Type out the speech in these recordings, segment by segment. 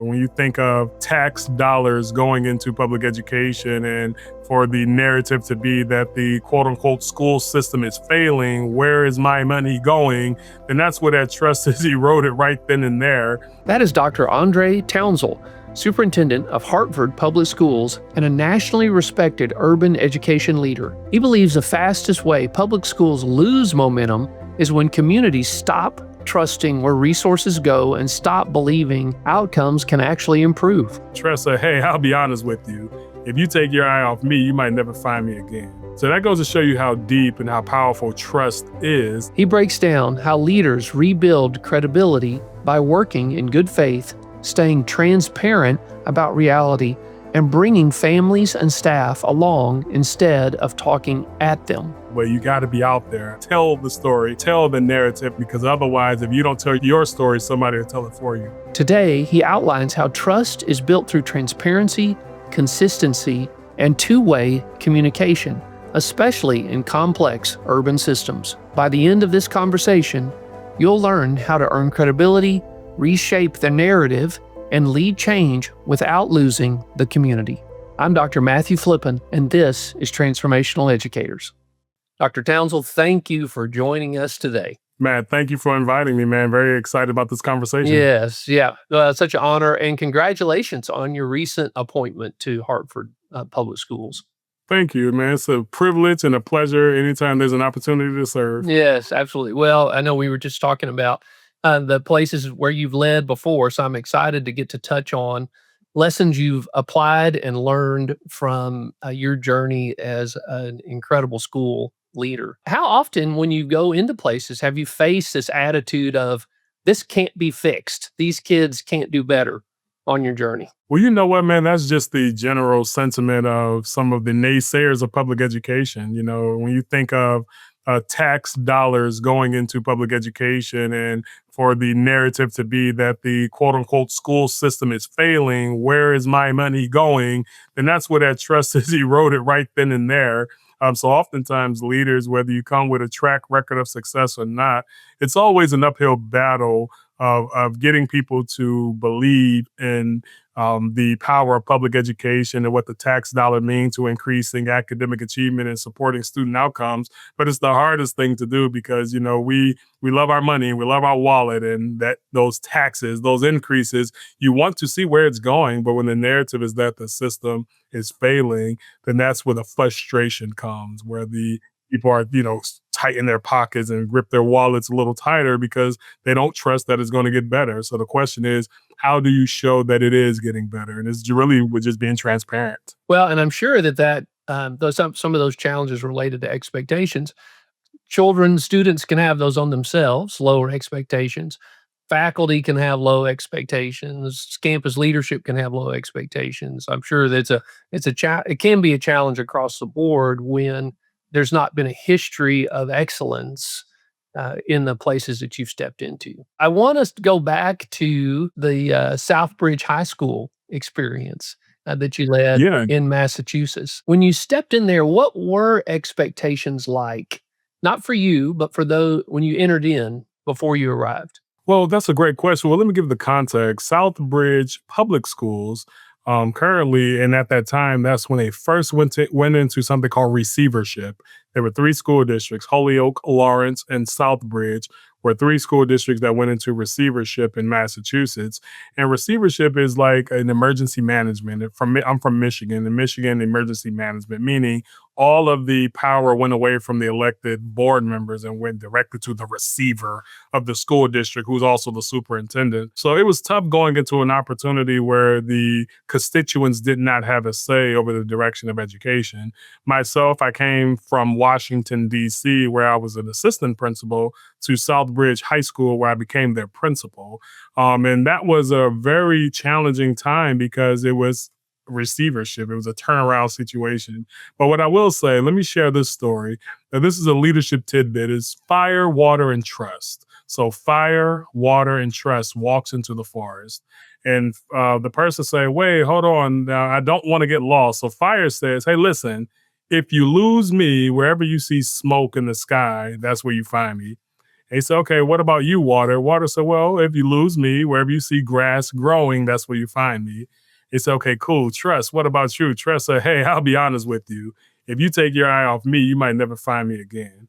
When you think of tax dollars going into public education and for the narrative to be that the quote unquote school system is failing, where is my money going? Then that's where that trust is eroded right then and there. That is Dr. Andrae Townsel, Superintendent of Hartford Public Schools and a nationally respected urban education leader. He believes the fastest way public schools lose momentum is when communities stop trusting where resources go and stop believing outcomes can actually improve. Trust said, hey, I'll be honest with you. If you take your eye off me, you might never find me again. So that goes to show you how deep and how powerful trust is. He breaks down how leaders rebuild credibility by working in good faith, staying transparent about reality, and bringing families and staff along instead of talking at them. But you got to be out there, tell the story, tell the narrative, because otherwise, if you don't tell your story, somebody will tell it for you. Today, he outlines how trust is built through transparency, consistency, and two-way communication, especially in complex urban systems. By the end of this conversation, you'll learn how to earn credibility, reshape the narrative, and lead change without losing the community. I'm Dr. Matthew Flippen, and this is Transformational Educators. Dr. Townsel, thank you for joining us today. Man, thank you for inviting me, man. Very excited about this conversation. Yes, yeah. Such an honor, and congratulations on your recent appointment to Hartford Public Schools. Thank you, man. It's a privilege and a pleasure anytime there's an opportunity to serve. Yes, absolutely. Well, I know we were just talking about the places where you've led before, so I'm excited to get to touch on lessons you've applied and learned from your journey as an incredible school leader. How often when you go into places have you faced this attitude of, this can't be fixed, these kids can't do better on your journey? Well, you know what, man? That's just the general sentiment of some of the naysayers of public education. You know, when you think of tax dollars going into public education and for the narrative to be that the quote unquote school system is failing, where is my money going? Then that's where that trust is eroded right then and there. So oftentimes leaders, whether you come with a track record of success or not, it's always an uphill battle of getting people to believe in the power of public education and what the tax dollar means to increasing academic achievement and supporting student outcomes. But it's the hardest thing to do because, you know, we love our money, we love our wallet, and that those taxes, those increases, you want to see where it's going. But when the narrative is that the system is failing, then that's where the frustration comes, where the people are, you know, tighten their pockets and grip their wallets a little tighter because they don't trust that it's going to get better. So the question is, how do you show that it is getting better? And it's really with just being transparent. Well, and I'm sure that some of those challenges related to expectations. Students can have those on themselves, lower expectations. Faculty can have low expectations. Campus leadership can have low expectations. I'm sure that it can be a challenge across the board when there's not been a history of excellence in the places that you've stepped into. I want us to go back to the Southbridge High School experience that you led in Massachusetts. When you stepped in there, what were expectations like? Not for you, but for those when you entered in before you arrived. Well, that's a great question. Well, let me give the context. Southbridge Public Schools currently, and at that time, that's when they first went into something called receivership. There were 3 school districts: Holyoke, Lawrence, and Southbridge were 3 school districts that went into receivership in Massachusetts. And receivership is like an emergency management. I'm from Michigan, and Michigan emergency management, meaning all of the power went away from the elected board members and went directly to the receiver of the school district, who's also the superintendent. So it was tough going into an opportunity where the constituents did not have a say over the direction of education. Myself, I came from Washington, D.C., where I was an assistant principal, to Southbridge High School, where I became their principal. And that was a very challenging time because it was receivership. It was a turnaround situation. But what I will say, let me share this story. Now, this is a leadership tidbit, is fire, water, and trust. So fire, water, and trust walks into the forest. And the person say, wait, hold on. Now, I don't want to get lost. So fire says, hey, listen, if you lose me, wherever you see smoke in the sky, that's where you find me. And he said, okay, what about you, Water? Water said, well, if you lose me, wherever you see grass growing, that's where you find me. He said, okay, cool. Trust, what about you? Trust said, hey, I'll be honest with you. If you take your eye off me, you might never find me again.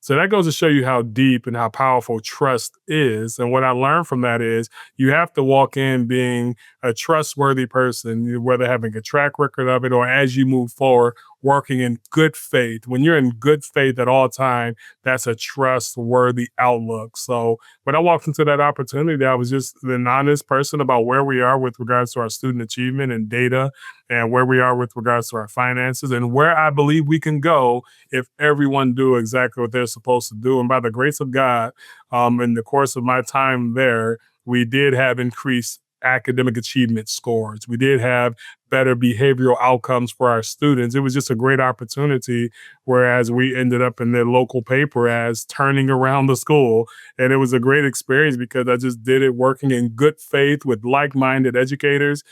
So that goes to show you how deep and how powerful trust is. And what I learned from that is you have to walk in being a trustworthy person, whether having a track record of it or as you move forward, working in good faith. When you're in good faith at all time, that's a trustworthy outlook. So when I walked into that opportunity, I was just an honest person about where we are with regards to our student achievement and data and where we are with regards to our finances and where I believe we can go if everyone do exactly what they're supposed to do. And by the grace of God, in the course of my time there, we did have increased academic achievement scores. We did have better behavioral outcomes for our students. It was just a great opportunity, whereas we ended up in the local paper as turning around the school. And it was a great experience because I just did it working in good faith with like-minded educators,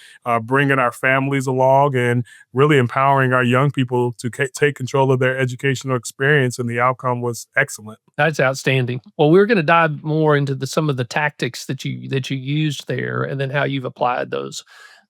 bringing our families along and really empowering our young people to take control of their educational experience. And the outcome was excellent. That's outstanding. Well, we're going to dive more into some of the tactics that you used there, and then how you've applied those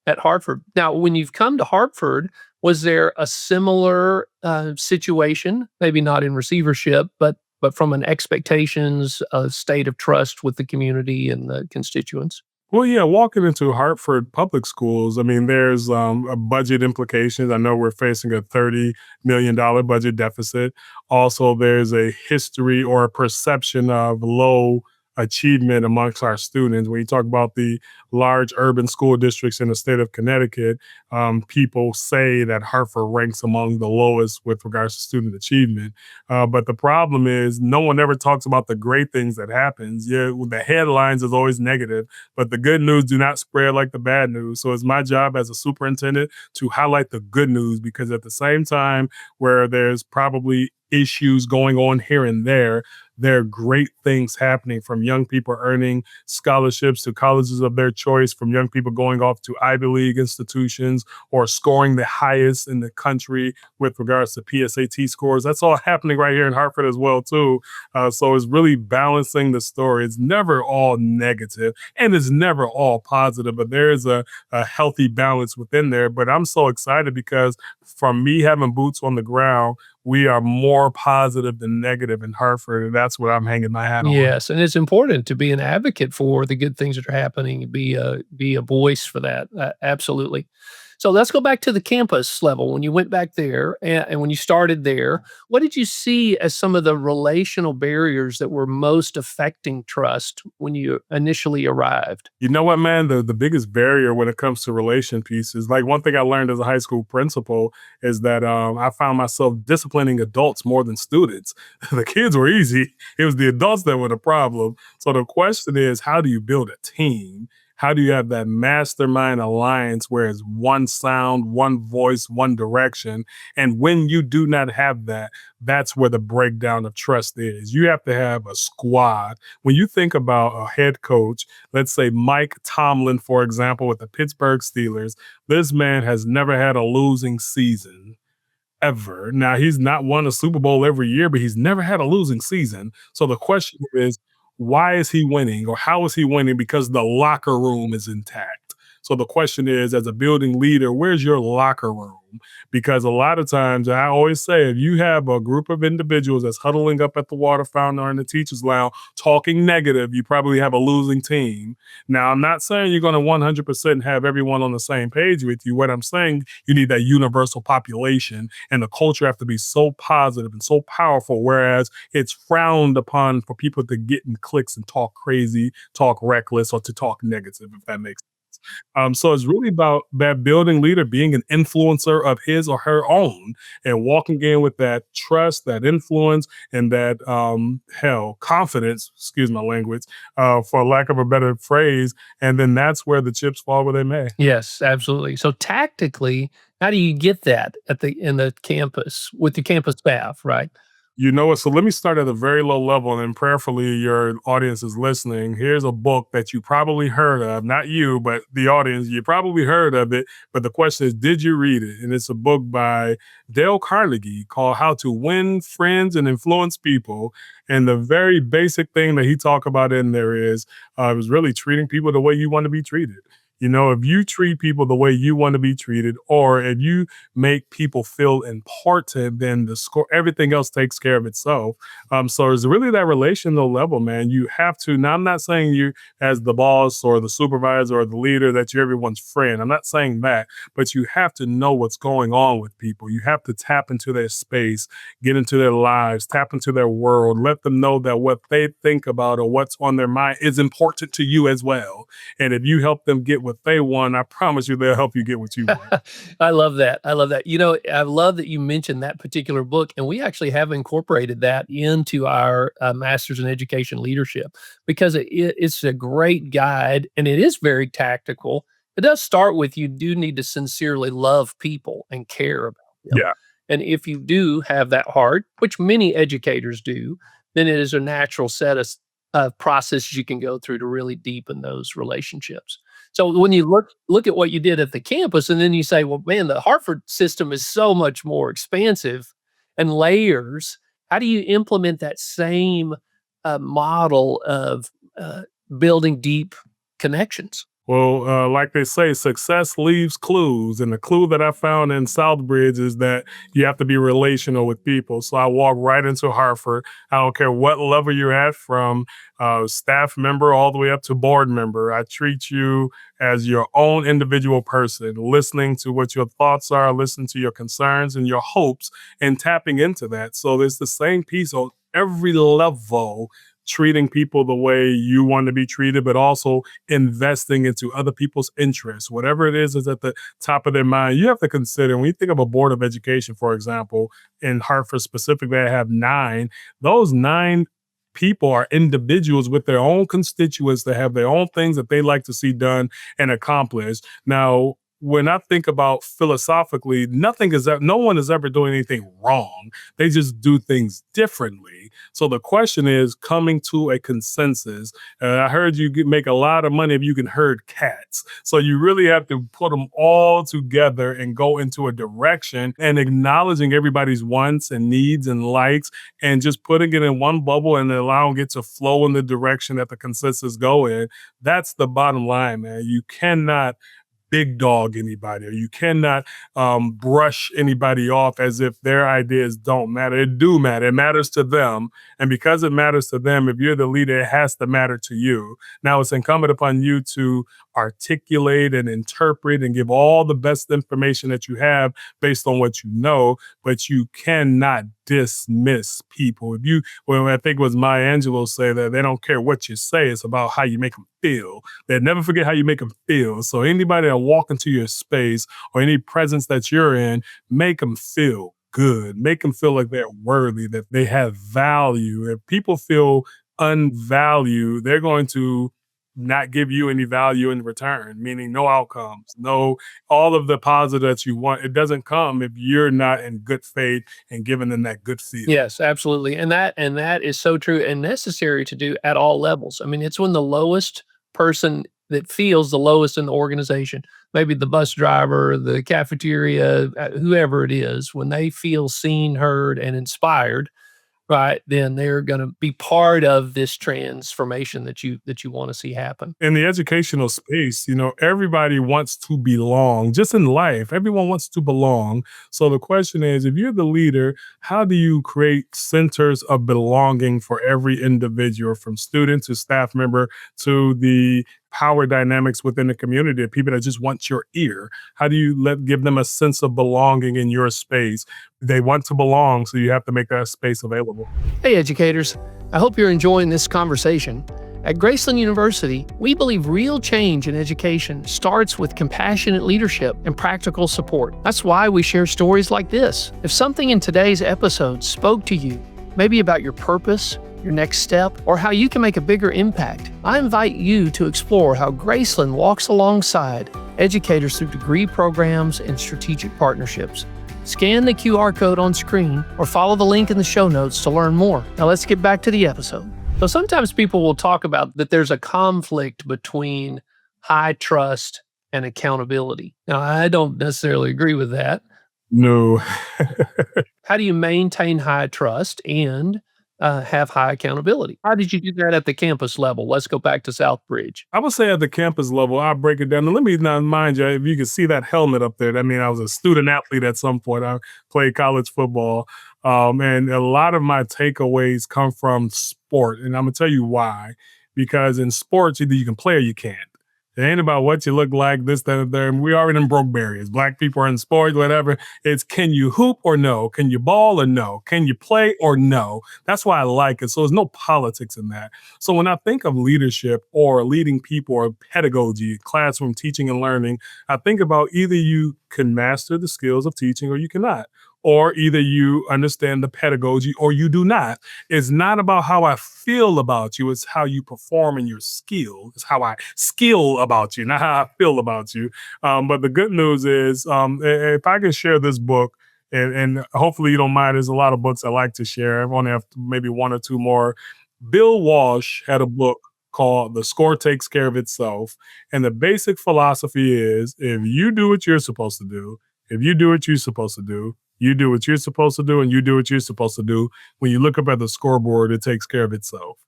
at Hartford. Now, when you've come to Hartford, was there a similar situation? Maybe not in receivership, but from an expectations, a state of trust with the community and the constituents. Well, yeah, walking into Hartford public schools, I mean, there's a budget implications. I know we're facing a $30 million budget deficit. Also, there's a history or a perception of low achievement amongst our students. When you talk about the large urban school districts in the state of Connecticut, people say that Hartford ranks among the lowest with regards to student achievement. But the problem is no one ever talks about the great things that happens. Yeah, the headlines is always negative, but the good news do not spread like the bad news. So it's my job as a superintendent to highlight the good news because at the same time where there's probably issues going on here and there are great things happening from young people earning scholarships to colleges of their choice, from young people going off to Ivy League institutions or scoring the highest in the country with regards to PSAT scores. That's all happening right here in Hartford as well, too. So it's really balancing the story. It's never all negative and it's never all positive, but there is a healthy balance within there. But I'm so excited because from me having boots on the ground, we are more positive than negative in Hartford, and that's what I'm hanging my hat on. Yes, and it's important to be an advocate for the good things that are happening, be a voice for that. Absolutely. So let's go back to the campus level. When you went back there and when you started there, what did you see as some of the relational barriers that were most affecting trust when you initially arrived? You know what, man? The biggest barrier when it comes to relation pieces, like one thing I learned as a high school principal is that I found myself disciplining adults more than students. The kids were easy. It was the adults that were the problem. So the question is, how do you build a team? How do you have that mastermind alliance where it's one sound, one voice, one direction? And when you do not have that, that's where the breakdown of trust is. You have to have a squad. When you think about a head coach, let's say Mike Tomlin, for example, with the Pittsburgh Steelers, this man has never had a losing season ever. Now, he's not won a Super Bowl every year, but he's never had a losing season. So the question is, why is he winning or how is he winning? Because the locker room is intact. So the question is, as a building leader, where's your locker room? Because a lot of times, I always say, if you have a group of individuals that's huddling up at the water fountain or in the teacher's lounge talking negative, you probably have a losing team. Now, I'm not saying you're going to 100% have everyone on the same page with you. What I'm saying, you need that universal population, and the culture have to be so positive and so powerful, whereas it's frowned upon for people to get in cliques and talk crazy, talk reckless, or to talk negative, if that makes sense. So it's really about that building leader being an influencer of his or her own and walking in with that trust, that influence, and that confidence, excuse my language, for lack of a better phrase. And then that's where the chips fall where they may. Yes, absolutely. So tactically, how do you get that in the campus with the campus staff, right? You know what? So let me start at a very low level, and then prayerfully your audience is listening. Here's a book that you probably heard of, not you, but the audience. You probably heard of it, but the question is, did you read it? And it's a book by Dale Carnegie called "How to Win Friends and Influence People." And the very basic thing that he talked about in there is it was really treating people the way you want to be treated. You know, if you treat people the way you want to be treated, or if you make people feel important, then the score, everything else takes care of itself. So it's really that relational level, man. You have to. Now, I'm not saying you, as the boss or the supervisor or the leader, that you're everyone's friend. I'm not saying that, but you have to know what's going on with people. You have to tap into their space, get into their lives, tap into their world, let them know that what they think about or what's on their mind is important to you as well. And if you help them get what they want, I promise you they'll help you get what you want. I love that. I love that. I love that you mentioned that particular book, and we actually have incorporated that into our Masters in Education Leadership because it's a great guide and it is very tactical. It does start with you do need to sincerely love people and care about them. Yeah. And if you do have that heart, which many educators do, then it is a natural set of processes you can go through to really deepen those relationships. So when you look at what you did at the campus, and then you say, "Well, man, the Hartford system is so much more expansive and layers." How do you implement that same model of building deep connections? Well, like they say, success leaves clues. And the clue that I found in Southbridge is that you have to be relational with people. So I walk right into Hartford. I don't care what level you're at, from staff member all the way up to board member. I treat you as your own individual person, listening to what your thoughts are, listening to your concerns and your hopes, and tapping into that. So it's the same piece on every level, treating people the way you want to be treated, but also investing into other people's interests. Whatever it is at the top of their mind. You have to consider, when you think of a board of education, for example, in Hartford specifically, I have 9. Those 9 people are individuals with their own constituents that have their own things that they like to see done and accomplished. Now, when I think about philosophically, no one is ever doing anything wrong. They just do things differently. So the question is coming to a consensus. I heard you make a lot of money if you can herd cats. So you really have to put them all together and go into a direction, and acknowledging everybody's wants and needs and likes, and just putting it in one bubble and allowing it to flow in the direction that the consensus go in. That's the bottom line, man. You cannot big dog anybody, or you cannot brush anybody off as if their ideas don't matter. It do matter. It matters to them. And because it matters to them, if you're the leader, it has to matter to you. Now it's incumbent upon you to articulate and interpret and give all the best information that you have based on what you know, but you cannot dismiss people. Well, I think it was Maya Angelou say that they don't care what you say, it's about how you make them feel. They never forget how you make them feel. So anybody that walk into your space or any presence that you're in, make them feel good. Make them feel like they're worthy, that they have value. If people feel unvalued, they're going to not give you any value in return, meaning no outcomes, no, all of the positive that you want. It doesn't come if you're not in good faith and giving them that good feel. Yes, absolutely. And that is so true and necessary to do at all levels. I mean, it's when the lowest person that feels the lowest in the organization, maybe the bus driver, the cafeteria, whoever it is, when they feel seen, heard, and inspired, right, then they're going to be part of this transformation that you want to see happen. In the educational space, everybody wants to belong. Just in life, everyone wants to belong. So the question is, if you're the leader, how do you create centers of belonging for every individual, from student to staff member to the power dynamics within the community of people that just want your ear? How do you give them a sense of belonging in your space? They want to belong, so you have to make that space available. Hey, educators. I hope you're enjoying this conversation. At Graceland University, we believe real change in education starts with compassionate leadership and practical support. That's why we share stories like this. If something in today's episode spoke to you, maybe about your purpose, your next step, or how you can make a bigger impact, I invite you to explore how Graceland walks alongside educators through degree programs and strategic partnerships. Scan the QR code on screen or follow the link in the show notes to learn more. Now let's get back to the episode. So sometimes people will talk about that there's a conflict between high trust and accountability. Now, I don't necessarily agree with that. No. How do you maintain high trust and have high accountability? How did you do that at the campus level? Let's go back to Southbridge. I would say at the campus level, I'll break it down. And let me now mind you, if you can see that helmet up there, that means I was a student athlete at some point. I played college football. And a lot of my takeaways come from sport. And I'm going to tell you why. Because in sports, either you can play or you can't. It ain't about what you look like, this, that, and there. We already broke barriers. Black people are in sports, whatever. It's can you hoop or no? Can you ball or no? Can you play or no? That's why I like it. So there's no politics in that. So when I think of leadership or leading people or pedagogy, classroom teaching and learning, I think about either you can master the skills of teaching or you cannot. Or either you understand the pedagogy or you do not. It's not about how I feel about you. It's how you perform in your skill. It's how I skill about you, not how I feel about you. But the good news is, if I can share this book, and hopefully you don't mind, there's a lot of books I like to share. I only have maybe one or two more. Bill Walsh had a book called The Score Takes Care of Itself. And the basic philosophy is if you do what you're supposed to do, if you do what you're supposed to do, you do what you're supposed to do, and you do what you're supposed to do. When you look up at the scoreboard, it takes care of itself.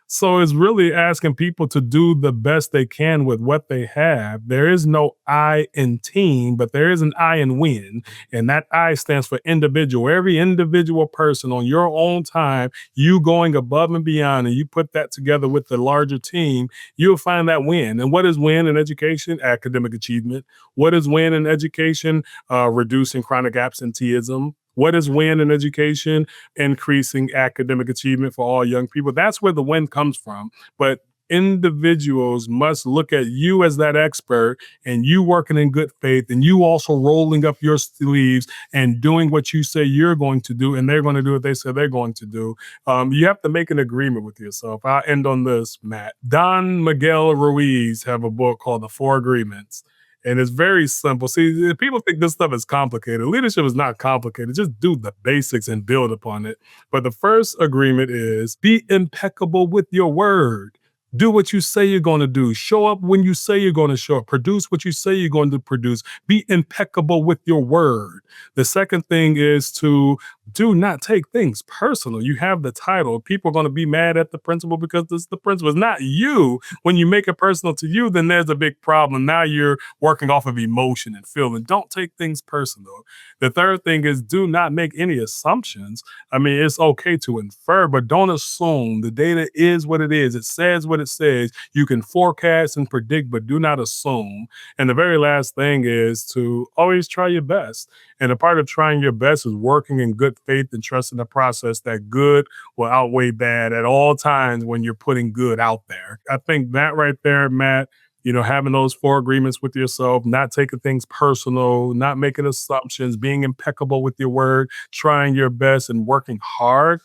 So it's really asking people to do the best they can with what they have. There is no I in team, but there is an I in win. And that I stands for individual. Every individual person on your own time, you going above and beyond, and you put that together with the larger team, you'll find that win. And what is win in education? Academic achievement. What is win in education? Reducing chronic absenteeism. What is win in education? Increasing academic achievement for all young people. That's where the win comes from. But individuals must look at you as that expert and you working in good faith and you also rolling up your sleeves and doing what you say you're going to do, and they're going to do what they say they're going to do. You have to make an agreement with yourself. I'll end on this, Matt. Don Miguel Ruiz have a book called The Four Agreements. And it's very simple. See, people think this stuff is complicated. Leadership is not complicated. Just do the basics and build upon it. But the first agreement is be impeccable with your word. Do what you say you're going to do. Show up when you say you're going to show up. Produce what you say you're going to produce. Be impeccable with your word. The second thing is to do not take things personal. You have the title. People are going to be mad at the principal because this is the principal. It's not you. When you make it personal to you, then there's a big problem. Now you're working off of emotion and feeling. Don't take things personal. The third thing is do not make any assumptions. I mean, it's okay to infer, but don't assume. The data is what it is. It says what it says. You can forecast and predict, but do not assume. And the very last thing is to always try your best. And a part of trying your best is working in good faith and trusting the process that good will outweigh bad at all times when you're putting good out there. I think that right there, Matt, having those four agreements with yourself, not taking things personal, not making assumptions, being impeccable with your word, trying your best and working hard.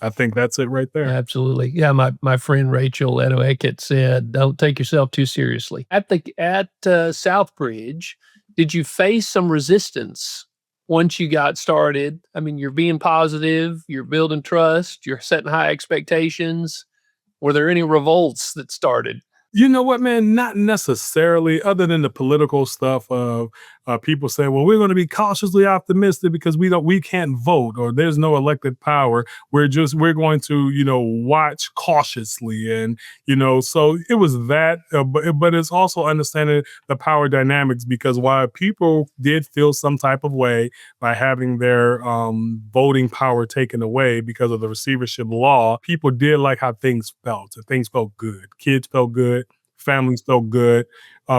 I think that's it right there. Absolutely. Yeah, my friend Rachel Edoeket said, "Don't take yourself too seriously." At Southbridge, did you face some resistance once you got started? I mean, you're being positive, you're building trust, you're setting high expectations. Were there any revolts that started? You know what, man? Not necessarily, other than the political stuff of people say, well, we're going to be cautiously optimistic because we can't vote or there's no elected power. We're going to, watch cautiously. And, so it was that, but it's also understanding the power dynamics, because while people did feel some type of way by having their voting power taken away because of the receivership law, people did like how things felt. Things felt good. Kids felt good. Families felt good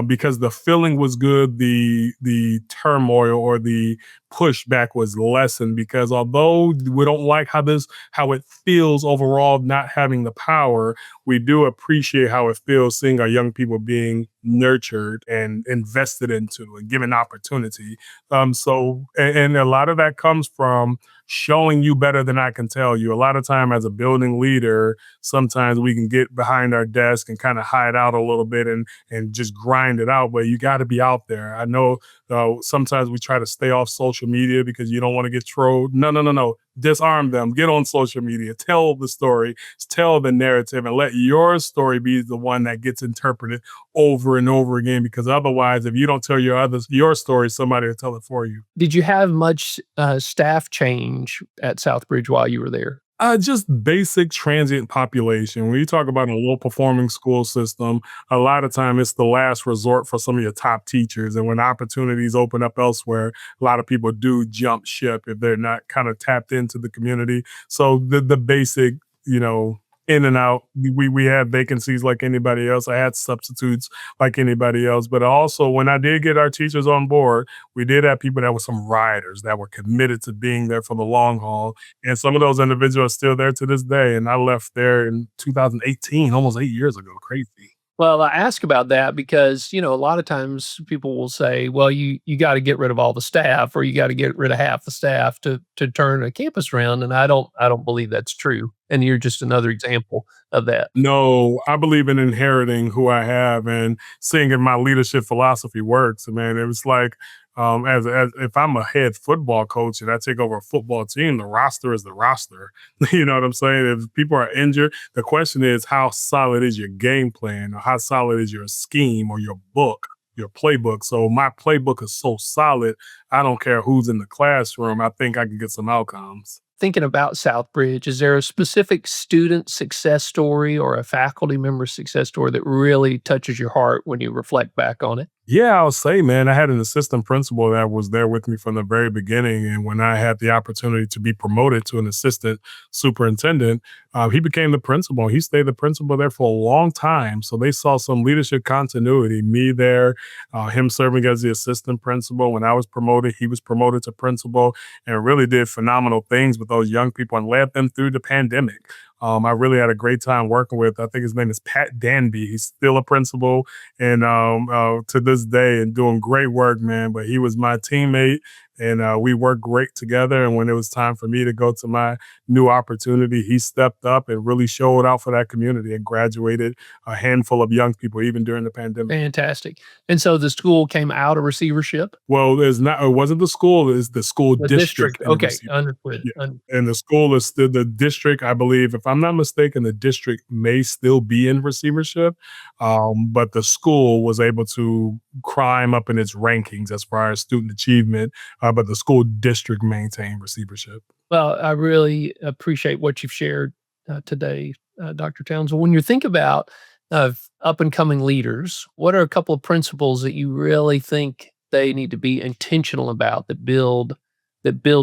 because the feeling was good. The turmoil or the pushback was lessened, because although we don't like how it feels overall not having the power, we do appreciate how it feels seeing our young people being nurtured and invested into and given opportunity. And a lot of that comes from showing you better than I can tell you. A lot of time as a building leader, sometimes we can get behind our desk and kind of hide out a little bit and just grind grind it out, but you got to be out there. I know sometimes we try to stay off social media because you don't want to get trolled. No, no, no, no. Disarm them. Get on social media. Tell the story. Tell the narrative, and let your story be the one that gets interpreted over and over again. Because otherwise, if you don't tell your story, somebody will tell it for you. Did you have much staff change at Southbridge while you were there? Just basic transient population. When you talk about a low performing school system, a lot of time it's the last resort for some of your top teachers. And when opportunities open up elsewhere, a lot of people do jump ship if they're not kind of tapped into the community. So the basic, you know, in and out. We had vacancies like anybody else. I had substitutes like anybody else. But also when I did get our teachers on board, we did have people that were some riders that were committed to being there for the long haul. And some of those individuals are still there to this day. And I left there in 2018, almost 8 years ago. Crazy. Well, I ask about that because, a lot of times people will say, well, you got to get rid of all the staff or you got to get rid of half the staff to turn a campus around. And I don't believe that's true. And you're just another example of that. No, I believe in inheriting who I have and seeing if my leadership philosophy works. Man, it was like as if I'm a head football coach and I take over a football team, the roster is the roster. You know what I'm saying? If people are injured, the question is how solid is your game plan or how solid is your scheme or your book, your playbook. So my playbook is so solid, I don't care who's in the classroom. I think I can get some outcomes. Thinking about Southbridge, is there a specific student success story or a faculty member success story that really touches your heart when you reflect back on it? Yeah, I'll say, man, I had an assistant principal that was there with me from the very beginning. And when I had the opportunity to be promoted to an assistant superintendent, he became the principal. He stayed the principal there for a long time. So they saw some leadership continuity, me there, him serving as the assistant principal. When I was promoted, he was promoted to principal and really did phenomenal things with those young people and led them through the pandemic. I really had a great time working with, I think his name is Pat Danby. He's still a principal and to this day and doing great work, man. But he was my teammate and we worked great together. And when it was time for me to go to my new opportunity, he stepped up and really showed out for that community and graduated a handful of young people, even during the pandemic. Fantastic. And so the school came out of receivership? Well, it wasn't the school, it's the school The district district. in the Okay. receiver. Understood. Yeah. And the school is still the district, I believe, if I'm not mistaken, the district may still be in receivership. But the school was able to climb up in its rankings as far as student achievement, but the school district maintained receivership. Well, I really appreciate what you've shared today, Dr. Townsel. When you think about up and coming leaders, what are a couple of principles that you really think they need to be intentional about that build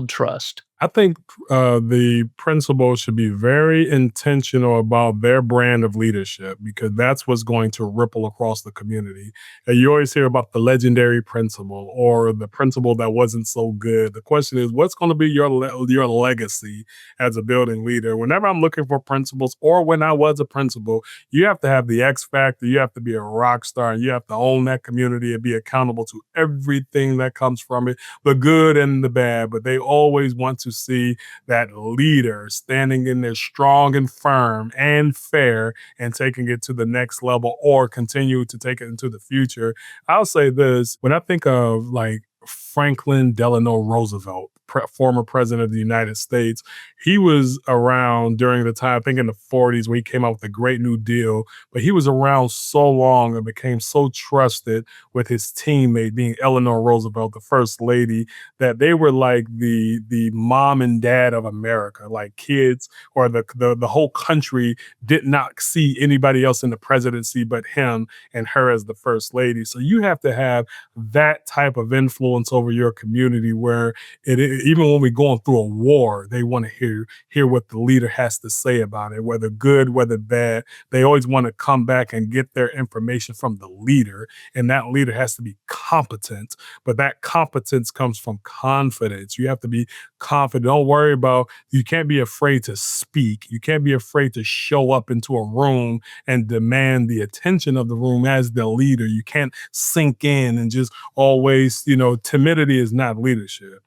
trust? I think the principal should be very intentional about their brand of leadership because that's what's going to ripple across the community. And you always hear about the legendary principal or the principal that wasn't so good. The question is, what's going to be your legacy as a building leader? Whenever I'm looking for principals, or when I was a principal, you have to have the X factor. You have to be a rock star, and you have to own that community and be accountable to everything that comes from it, the good and the bad. But they always want to see that leader standing in there strong and firm and fair and taking it to the next level or continue to take it into the future. I'll say this, when I think of like Franklin Delano Roosevelt, former president of the United States. He was around during the time, I think in the 40s, when he came out with the Great New Deal, but he was around so long and became so trusted with his teammate being Eleanor Roosevelt, the first lady, that they were like the mom and dad of America, like kids or the whole country did not see anybody else in the presidency but him and her as the first lady. So you have to have that type of influence over your community where even when we're going through a war, they want to hear what the leader has to say about it, whether good, whether bad. They always want to come back and get their information from the leader, and that leader has to be competent. But that competence comes from confidence. You have to be confident. Don't worry about, you can't be afraid to speak. You can't be afraid to show up into a room and demand the attention of the room as the leader. You can't sink in and just always, timidity is not leadership.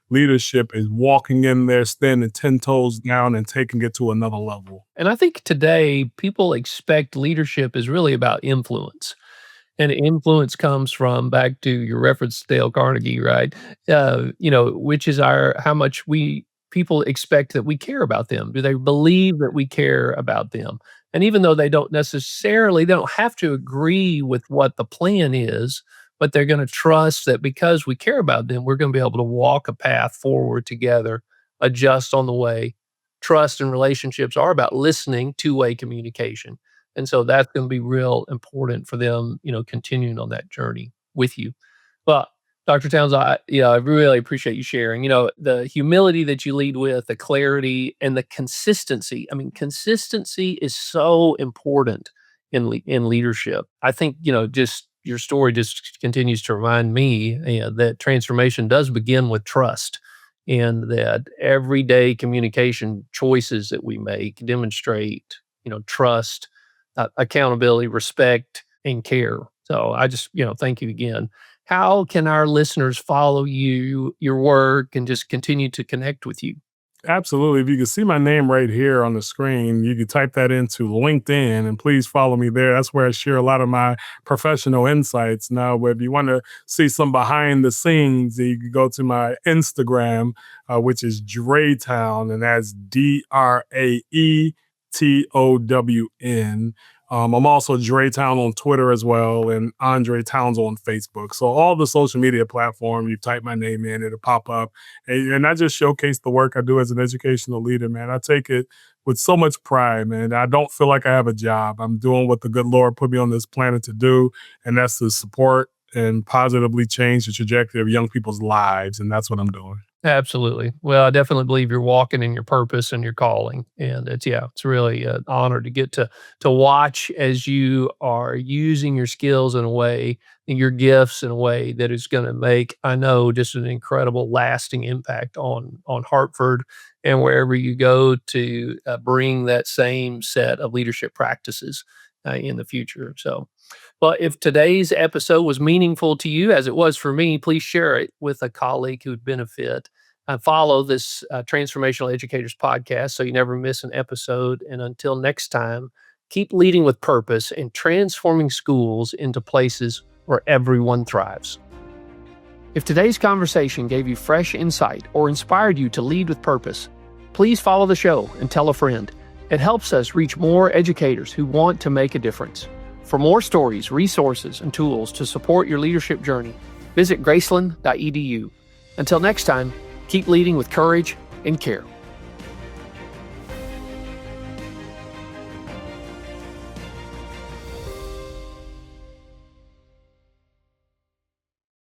Leadership is walking in there, standing 10 toes down and taking it to another level. And I think today people expect leadership is really about influence. And influence comes from, back to your reference to Dale Carnegie, right? Which is how much people expect that we care about them. Do they believe that we care about them? And even though they don't have to agree with what the plan is, but they're going to trust that because we care about them, we're going to be able to walk a path forward together, adjust on the way. Trust and relationships are about listening, two-way communication. And so that's going to be real important for them, continuing on that journey with you. But Dr. Townsel, I really appreciate you sharing, the humility that you lead with, the clarity and the consistency. I mean, consistency is so important in leadership. I think, just your story just continues to remind me that transformation does begin with trust, and that everyday communication choices that we make demonstrate, trust, accountability, respect, and care. So I just, thank you again. How can our listeners follow you, your work, and just continue to connect with you? Absolutely. If you can see my name right here on the screen, you can type that into LinkedIn and please follow me there. That's where I share a lot of my professional insights. Now, if you want to see some behind the scenes, you can go to my Instagram, which is Draytown, and that's DRAETOWN. I'm also Draytown on Twitter as well, and Andrae Townsel on Facebook. So all the social media platform, you type my name in, it'll pop up. And I just showcase the work I do as an educational leader, man. I take it with so much pride, man. I don't feel like I have a job. I'm doing what the good Lord put me on this planet to do, and that's to support and positively change the trajectory of young people's lives. And that's what I'm doing. Absolutely. Well, I definitely believe you're walking in your purpose and your calling, and it's really an honor to get to watch as you are using your skills in a way, and your gifts in a way that is going to make, I know, just an incredible, lasting impact on Hartford and wherever you go to bring that same set of leadership practices in the future. So. Well, if today's episode was meaningful to you, as it was for me, please share it with a colleague who'd benefit. Follow this Transformational Educators podcast so you never miss an episode. And until next time, keep leading with purpose and transforming schools into places where everyone thrives. If today's conversation gave you fresh insight or inspired you to lead with purpose, please follow the show and tell a friend. It helps us reach more educators who want to make a difference. For more stories, resources, and tools to support your leadership journey, visit graceland.edu. Until next time, keep leading with courage and care.